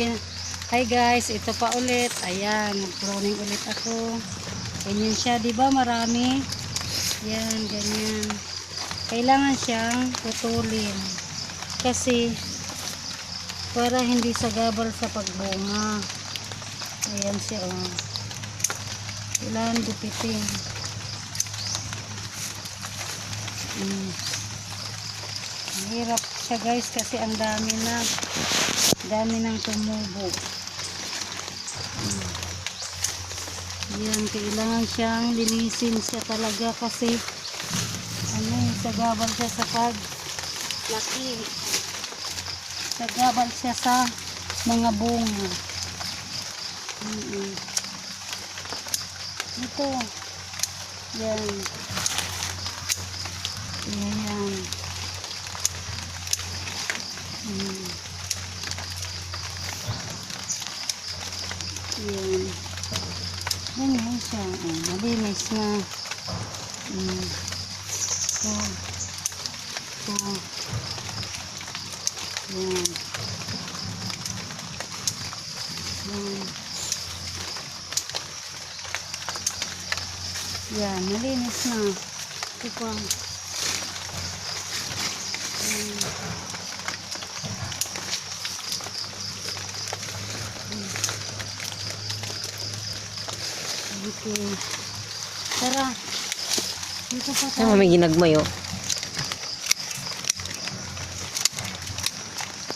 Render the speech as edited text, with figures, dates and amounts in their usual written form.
Hi guys, ito pa ulit. Ayan, nag-pruning ulit ako. Ganyan siya, di ba? Marami. Yan, ganyan. Kailangan siyang putulin. Kasi, para hindi sagabal sa pagbunga. Ayan siya, oh. Kailangan gupitin. Mahirap siya guys kasi ang dami nang tumubo. Yan, kailangan siyang linisin siya talaga kasi sagabal siya sa paglaki. Sagabal siya sa mga bunga. Ito. Yan. Yan. Yan. Ganyan siya. Malinis na. Ito. Yan. Yan. Yan. Malinis na. Ito pa. Okay. Tara. Dito pa tayo. May ginagmay oh.